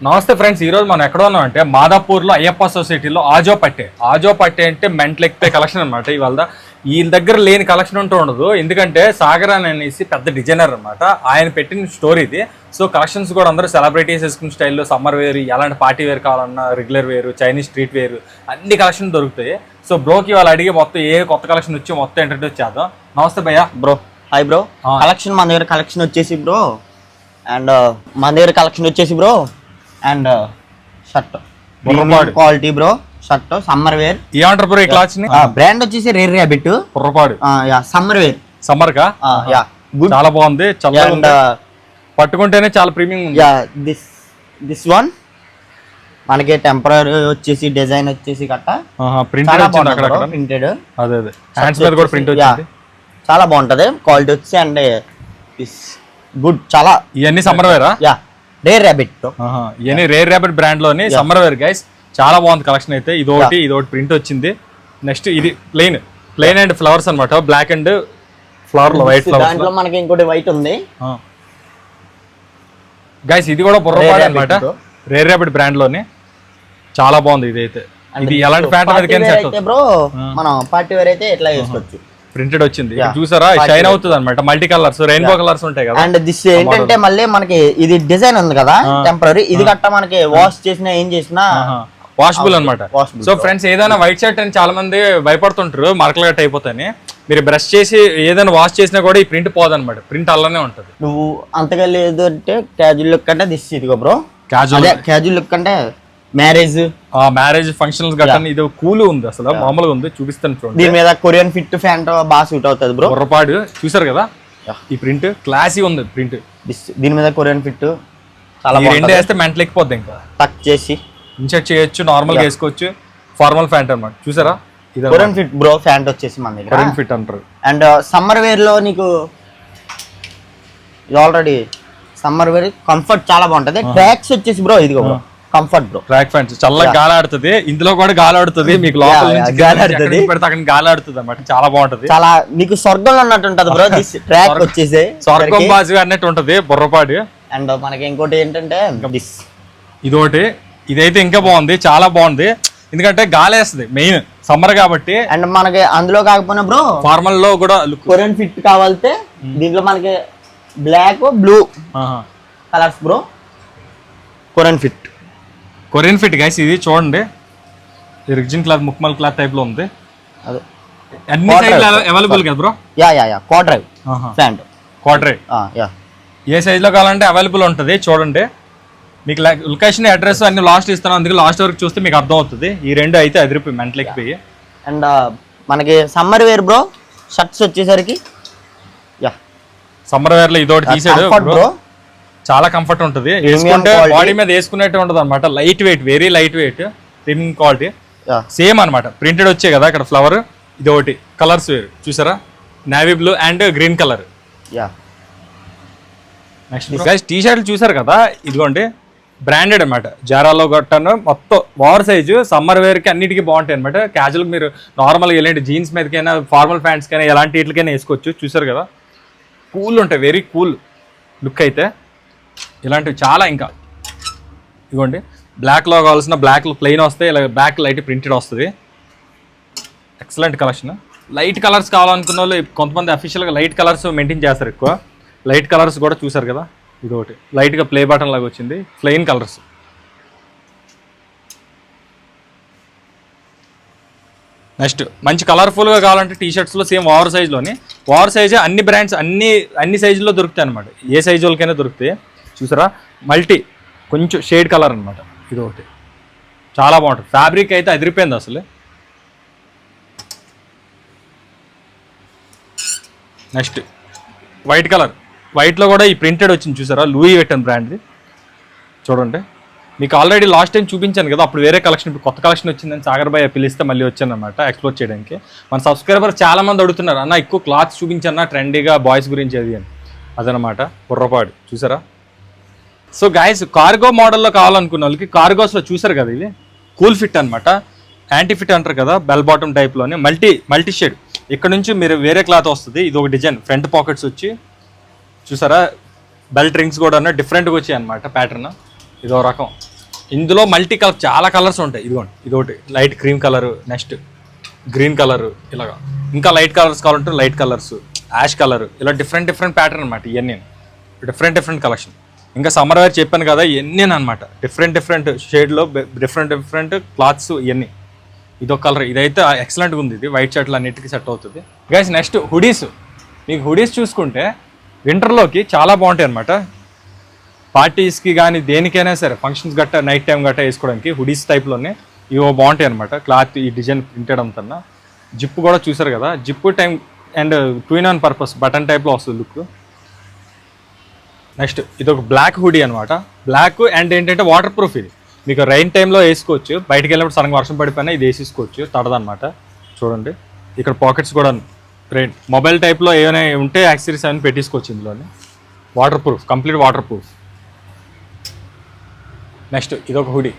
నమస్తే ఫ్రెండ్స్, ఈ రోజు మనం ఎక్కడ ఉన్నాం అంటే మాదాపూర్లో అయ్యప్ప సొసైటీలో ఆజో పట్టే అంటే మెంటల్ ఎక్కితే కలెక్షన్ అనమాట. ఇవాళ వీళ్ళ దగ్గర లేని కలెక్షన్ ఉంటూ ఉండదు, ఎందుకంటే సాగర్ అనేసి పెద్ద డిజైనర్ అనమాట. ఆయన పెట్టిన స్టోరీ ఇది. సో కలెక్షన్స్ కూడా అందరూ సెలబ్రిటీస్ వేసుకున్న స్టైల్లో సమ్మర్ వేర్, ఎలాంటి పార్టీ వేర్ కావాలన్నా, రెగ్యులర్ వేరు, చైనీస్ స్ట్రీట్ వేర్ అన్ని కలెక్షన్ దొరుకుతాయి. సో బ్రోకి వాళ్ళు అడిగి మొత్తం ఏ కొత్త కలెక్షన్ వచ్చి మొత్తం ఇంట్రడ్యూస్ చేద్దాం. నమస్తే భయ్యా. Bro hi bro. కలెక్షన్ మన దగ్గర కలెక్షన్ వచ్చేసి బ్రో, అండ్ మన దగ్గర కలెక్షన్ వచ్చేసి bro and shirt quality bro, shirt summer wear. ఏమంటారు బ్రో ఈ క్లాత్ ని? బ్రాండ్ వచ్చేసి రేర్ ర్యాబిట్ పొర్రపాడు. సమ్మర్ వేర్, సమ్మర్ కా గుడ్, చాలా బాగుంది. అండ్ పట్టుకుంటేనే చాలా ప్రీమియం ఉంది. దిస్ వన్ మనకి టెంపరరీ వచ్చేసి డిజైన్ వచ్చేసి కట్ట ప్రింటెడ్ వచ్చింది అక్కడ ప్రింటెడ్. అదే అదే హ్యాండ్స్ మీద కూడా ప్రింట్ వచ్చింది, చాలా బాగుంటది క్వాలిటీ వచ్చి. అండ్ గుడ్, చాలా. ఇవన్నీ సమ్మర్ వేరా? Yeah rare rabbit. ఇవన్నీ రేర్ ర్యాబిట్ బ్రాండ్ లోని సమ్మర్ వేర్ గైస్. చాలా బాగుంది కలెక్షన్ అయితే. ఇది ఒకటి ప్రింట్ వచ్చింది. నెక్స్ట్ ఇది ప్లెయిన్ అండ్ ఫ్లవర్స్ అనమాట, బ్లాక్ అండ్ ఫ్లవర్ లో వైట్ ఫ్లవర్స్. దాంట్లో మనకి ఇంకోటి వైట్ ఉంది గైస్. ఇది కూడా పొర్రపాడు అనమాట, రేర్ ర్యాబిట్ బ్రాండ్ లోని. చాలా బాగుంది ఇది అయితే. ఇది ఎలాంటి ప్యాంట్ బ్రో, మనం పార్టీ వేర్ అయితే ఎట్లా వేసుకోవచ్చు. ప్రింటెడ్ వచ్చింది చూసారా, షైన్ అవుతుంది అనమాట. మల్టీ కలర్స్, రెయిన్బో కలర్స్ ఉంటాయి కదా. అండ్ దిస్ ఏంటంటే మళ్ళీ మనకి ఇది డిజైన్ ఉంది కదా టెంపరరీ, ఇది గట్ట మనకి వాష్ చేసినా ఏం చేసినా వాషబుల్ అనమాట. సో ఫ్రెండ్స్, ఏదైనా వైట్ షర్ట్ అని చాలా మంది భయపడుతుంటారు మరకలు గట్ట అయిపోతాయని. మీరు బ్రష్ చేసి ఏదైనా వాష్ చేసినా కూడా ఈ ప్రింట్ పోదనమాట, ప్రింట్ అలానే ఉంటది. నువ్వు అంతగా లేదు అంటే క్యాజువల్ లుక్ అంటే దిస్ ఇదిగో బ్రో, క్యాజువల్ లుక్ అంటే మ్యారేజ్ ఫంక్షన్స్ గట్రా. ఇది కూల్ ఉంది, అసలు మామూలుగా ఉంది. చూపిస్తాను చూడండి. దీని మీద కొరియన్ ఫిట్ ప్యాంట్ బాగా సూట్ అవుతుంది బ్రో. పొర్రపాడు చూసారు కదా, ఈ ప్రింట్ క్లాసీ ఉంది. ప్రింట్ దీని మీద కొరియన్ ఫిట్ చాలా రెండు వేస్తే మెంటల్ ఎక్కిపోద్ది. ఇంకా టక్ చేసి ఇన్సర్ట్ చేయొచ్చు, నార్మల్ గా వేసుకోవచ్చు. ఫార్మల్ ప్యాంట్ అన్నమాట. చూసారా, ఇది కొరియన్ ఫిట్ బ్రో. ప్యాంట్ వచ్చేసి మన దగ్గర కొరియన్ ఫిట్ అంటారు. అండ్ సమ్మర్ వేర్ లో నీకు ఆల్రెడీ సమ్మర్ వేర్ కంఫర్ట్ చాలా బాగుంటది. ట్రాక్స్ వచ్చేసి బ్రో ఇదిగో bro, comfort bro. Track pants చల్లగా గాలి ఆడుతుంది, ఇందులో కూడా గాలి ఆడుతుంది. మీకు లోపల నుంచి గాలి ఆడుతుంది, పెడితే అక్కడ గాలి ఆడుతుంది అన్నమాట. చాలా బాగుంటది, చాలా మీకు స్వర్గంలో ఉన్నట్టు ఉంటది బ్రో. ట్రాక్ వచ్చేసి స్వర్గం బాజుగా అన్నట్టు ఉంటది బుర్రపాడు. అండ్ మనకి ఇంకోటి ఏంటంటే ఇదొకటి, ఇదైతే ఇంకా బాగుంది, చాలా బాగుంది. ఎందుకంటే గాలి వేస్తుంది మెయిన్ సమ్మర్ కాబట్టి. అండ్ మనకి అందులో కాకపోయినా బ్రో ఫార్మల్ లో కూడా కొరియన్ ఫిట్ కావాలంటే దీంట్లో మనకి black blue colours bro. Korean fit guys. ఇది చూడండి, రిజిన్ క్లాత్, ముక్మల్ క్లాత్ టైప్ లో ఉంది. అన్ని సైజ్ అవైలబుల్ కదా బ్రో? క్వాడ్రైవ్ ప్యాంట్, క్వాడ్రైవ్ ఏ సైజ్ లో కావాలంటే అవైలబుల్ ఉంటుంది. చూడండి, మీకు లొకేషన్ అడ్రస్ అన్ని లాస్ట్ ఇస్తాను, అందుకే లాస్ట్ వరకు చూస్తే మీకు అర్థం అవుతుంది. ఈ రెండు అయితే అదిరిపోయి మెంటల్ ఎక్కిపోయి. అండ్ మనకి సమ్మర్ వేర్ బ్రో షర్ట్స్ వచ్చేసరికి సమ్మర్ వేర్ లో ఇదోటి తీసాడు బ్రో. చాలా కంఫర్ట్ ఉంటుంది, వేసుకుంటే బాడీ మీద వేసుకున్నట్టు ఉంటుంది అనమాట. Light weight, very light weight, premium quality. Same అనమాట, ప్రింటెడ్ వచ్చాయి కదా ఇక్కడ ఫ్లవర్. ఇది ఒకటి కలర్స్ వేరు చూసారా, navy blue and green colour. Next T షర్ట్లు చూసారు కదా, ఇదిగోండి బ్రాండెడ్ అనమాట. జారాలో గట్టాను మొత్తం ఓవర్ సైజు. సమ్మర్ వేర్ కి అన్నిటికీ బాగుంటాయి అనమాట. క్యాజువల్ మీరు నార్మల్గా ఎలాంటి జీన్స్ మీదకైనా, ఫార్మల్ ప్యాంట్స్ కైనా, ఎలాంటి వీటికైనా వేసుకోవచ్చు. చూసారు కదా, కూల్ ఉంటాయి, వెరీ కూల్ లుక్ అయితే. ఇలాంటివి చాలా. ఇంకా ఇదిగోండి, బ్లాక్లో కావాల్సిన బ్లాక్లో ప్లెయిన్ వస్తాయి, ఇలా బ్యాక్ లైట్ ప్రింటెడ్ వస్తుంది. Excellent collection. లైట్ కలర్స్ కావాలనుకున్న వాళ్ళు కొంతమంది అఫీషియల్గా లైట్ కలర్స్ మెయింటైన్ చేస్తారు ఎక్కువ. లైట్ కలర్స్ కూడా చూసారు కదా, ఇది ఒకటి లైట్గా ప్లే బటన్ లాగా వచ్చింది, ప్లెయిన్ కలర్స్. నెక్స్ట్ మంచి కలర్ఫుల్గా కావాలంటే టీ షర్ట్స్లో సేమ్ ఓవర్ సైజ్లోని. ఓవర్ సైజ్ అన్ని బ్రాండ్స్ అన్ని సైజుల్లో దొరుకుతాయి అనమాట. ఏ సైజు వాళ్ళకైనా దొరుకుతాయి. చూసారా, మల్టీ కొంచెం షేడ్ కలర్ అనమాట. ఇది ఒకటి చాలా బాగుంటుంది. ఫ్యాబ్రిక్ అయితే అదిరిపోయింది అసలు. నెక్స్ట్ వైట్ కలర్, వైట్లో కూడా ఈ ప్రింటెడ్ వచ్చింది చూసారా, లూయి వెటన్ బ్రాండ్ది. చూడండి, మీకు ఆల్రెడీ లాస్ట్ టైం చూపించాను కదా, అప్పుడు వేరే కలెక్షన్, ఇప్పుడు కొత్త కలెక్షన్ వచ్చిందని సాగర్ బాయ్ పిలిస్తే మళ్ళీ వచ్చాను అనమాట ఎక్స్ప్లోర్ చేయడానికి. మన సబ్స్క్రైబర్ చాలా మంది అడుగుతున్నారు, అన్న ఎక్కువ క్లాత్స్ చూపించన్నా ట్రెండీగా బాయ్స్ గురించి అది అని. అదనమాట బుర్రపాడు. చూసారా. సో గైస్, కార్గో మోడల్లో కావాలనుకున్న వాళ్ళకి కార్గోస్లో చూసారు కదా, ఇది కూల్ ఫిట్ అనమాట. యాంటీ ఫిట్ అంటారు కదా, బెల్ బాటమ్ టైప్లోనే మల్టీ షేడ్. ఇక్కడ నుంచి మీరు వేరే క్లాత్ వస్తుంది. ఇది ఒక డిజైన్, ఫ్రంట్ పాకెట్స్ వచ్చి చూసారా, బెల్ట్ రింగ్స్ కూడా డిఫరెంట్గా వచ్చాయి అనమాట ప్యాటర్న్. ఇదో రకం ఇందులో మల్టీ కలర్ చాలా కలర్స్ ఉంటాయి. ఇదిగోండి, ఇదొకటి light cream colour, next green colour, ఇలాగా ఇంకా లైట్ కలర్స్ కావాలంటే లైట్ కలర్స్, యాష్ కలర్, ఇలా డిఫరెంట్ ప్యాటర్న్ అనమాట. ఇవన్నీ డిఫరెంట్ కలెక్షన్. ఇంకా సమ్మర్ వేర్ చెప్పాను కదా, ఇవన్నీ అనమాట డిఫరెంట్ షేడ్లో డిఫరెంట్ క్లాత్స్ ఇవన్నీ. ఇదొక కలర్, ఇదైతే ఎక్సలెంట్గా ఉంది. ఇది వైట్ షర్ట్లు అన్నిటికీ సెట్ అవుతుంది. Guys next hoodies. మీకు హుడీస్ చూసుకుంటే వింటర్లోకి చాలా బాగుంటాయి అనమాట. పార్టీస్కి కానీ దేనికైనా సరే, ఫంక్షన్స్ గట్టా నైట్ టైం గట్టా వేసుకోవడానికి హుడీస్ టైప్లోనే ఇవి బాగుంటాయి అనమాట. క్లాత్ ఈ డిజైన్ ప్రింటెడ్ అంతన్నా. జిప్ కూడా చూసారు కదా, zip time and 2-in-1 purpose button టైప్లో వస్తుంది లుక్. నెక్స్ట్ ఇది ఒక బ్లాక్ హుడీ అనమాట. బ్లాక్ అండ్ ఏంటంటే వాటర్ ప్రూఫ్. ఇది మీకు రైన్ టైంలో వేసుకోవచ్చు, బయటకు వెళ్ళినప్పుడు సడన్గా వర్షం పడిపోయినా ఇది వేసేసుకోవచ్చు, తడదనమాట. చూడండి ఇక్కడ పాకెట్స్ కూడా రెయిన్ మొబైల్ టైప్లో ఏమైనా ఉంటే యాక్సెసరీస్ అవన్నీ పెట్టేసుకోవచ్చు ఇందులోనే. Water proof, complete water proof. Next ఇదొక హుడీ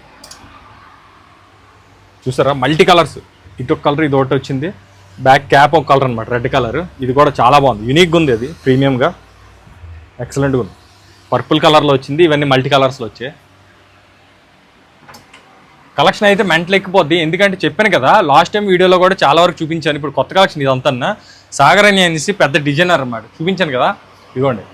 చూసారా, మల్టీ కలర్స్. ఇదొక కలర్, ఇది ఒకటి వచ్చింది. బ్యాక్ క్యాప్ ఒక కలర్ అనమాట, రెడ్ కలర్. ఇది కూడా చాలా బాగుంది, యూనిక్గా ఉంది. అది ప్రీమియంగా ఎక్సలెంట్గా ఉంది. పర్పుల్ కలర్లో వచ్చింది, ఇవన్నీ మల్టీ కలర్స్లో వచ్చాయి. కలెక్షన్ అయితే మెంటల్ ఎక్కిపోద్ది. ఎందుకంటే చెప్పాను కదా, లాస్ట్ టైం వీడియోలో కూడా చాలా వరకు చూపించాను. ఇప్పుడు కొత్త కలెక్షన్ ఇదంతా సాగర్ అని అనేసి పెద్ద డిజైనర్ అనమాట, చూపించాను కదా. ఇదిగోండి,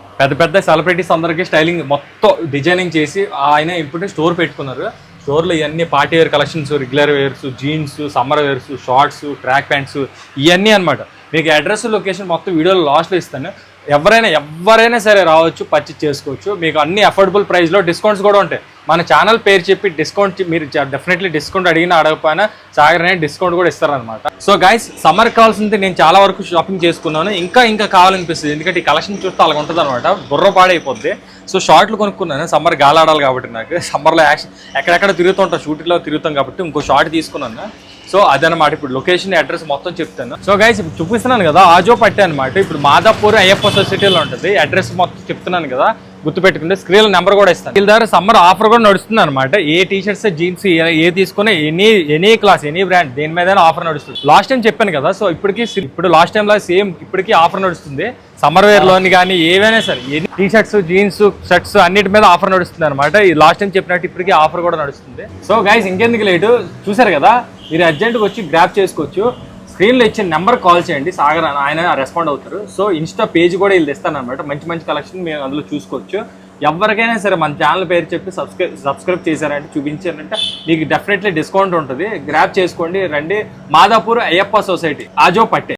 పెద్ద సెలబ్రిటీస్ అందరికీ స్టైలింగ్ మొత్తం డిజైనింగ్ చేసి ఆయన ఇప్పుడు స్టోర్ పెట్టుకున్నారు. స్టోర్లో ఇవన్నీ party wear collections, regular wears, jeans, summer wears, shorts, track pants ఇవన్నీ అనమాట. మీకు అడ్రస్, లొకేషన్ మొత్తం వీడియోలో లాస్ట్లో ఇస్తాను. ఎవరైనా సరే రావచ్చు, పర్చేజ్ చేసుకోవచ్చు. మీకు అన్ని అఫోర్డబుల్ ప్రైస్లో డిస్కౌంట్స్ కూడా ఉంటాయి. మన ఛానల్ పేరు చెప్పి డిస్కౌంట్ మీరు డెఫినెట్లీ డిస్కౌంట్ అడగకపోయినా సాగర్ అనేది డిస్కౌంట్ కూడా ఇస్తారనమాట. సో గైస్, సమ్మర్ కావాల్సింది నేను చాలా వరకు షాపింగ్ చేసుకున్నాను. ఇంకా కావాలనిపిస్తుంది, ఎందుకంటే ఈ కలెక్షన్ చూస్తే అలా ఉంటుంది అనమాట, బుర్ర పాడైపోద్ది. సో షార్ట్లు కొనుక్కున్నాను, సమ్మర్ గాలాడాలి కాబట్టి. నాకు సమ్మర్లో యాక్షన్ ఎక్కడెక్కడ తిరుగుతుంటాం, షూటింగ్లో తిరుగుతాం కాబట్టి ఇంకో షార్ట్ తీసుకున్నాను. సో అదనమాట. ఇప్పుడు లొకేషన్, అడ్రస్ మొత్తం చెప్తాను. సో గైస్, ఇప్పుడు చూపిస్తున్నాను కదా, ఆజో పట్టే అనమాట. ఇప్పుడు మాదాపూర్ అయ్యప్ప సొసైటీలో ఉంటుంది. అడ్రస్ మొత్తం చెప్తున్నాను కదా, గుర్తుపెట్టుకుంటే స్క్రీన్ నెంబర్ కూడా ఇస్తాను. వీళ్ళ దగ్గర సమ్మర్ ఆఫర్ కూడా నడుస్తుంది అనమాట. ఏ టీషర్ట్స్, జీన్స్ ఏ తీసుకున్నా ఎనీ క్లాస్, ఎనీ బ్రాండ్, దేని మీద ఆఫర్ నడుస్తుంది. లాస్ట్ టైం చెప్పాను కదా, సో ఇప్పుడు లాస్ట్ టైం లా సేమ్ ఇప్పటికీ ఆఫర్ నడుస్తుంది. సమ్మర్ వేర్ లోని కానీ ఏవైనా సరే, ఎనీ టీషర్ట్స్, జీన్స్, షర్ట్స్ అన్నిటి మీద ఆఫర్ నడుస్తుంది అనమాట. ఈ లాస్ట్ టైం చెప్పినట్టు ఇప్పటికీ ఆఫర్ కూడా నడుస్తుంది. సో గైస్, ఇంకెందుకు లేటు, చూసారు కదా, మీరు అర్జెంట్గా వచ్చి గ్రాప్ చేసుకోవచ్చు. స్క్రీన్లో ఇచ్చిన నెంబర్ కాల్ చేయండి, సాగర్ ఆయన రెస్పాండ్ అవుతారు. సో ఇన్స్టా పేజ్ కూడా వీళ్ళు ఇస్తాను అనమాట. మంచి కలెక్షన్ మీరు అందులో చూసుకోవచ్చు. ఎవరికైనా సరే మన ఛానల్ పేరు చెప్పి సబ్స్క్రైబ్ చేశారంటే, చూపించారంటే మీకు డెఫినెట్లీ డిస్కౌంట్ ఉంటుంది. గ్రాప్ చేసుకోండి, రండి. మాదాపూర్ అయ్యప్ప సొసైటీ, ఆజో పట్టే.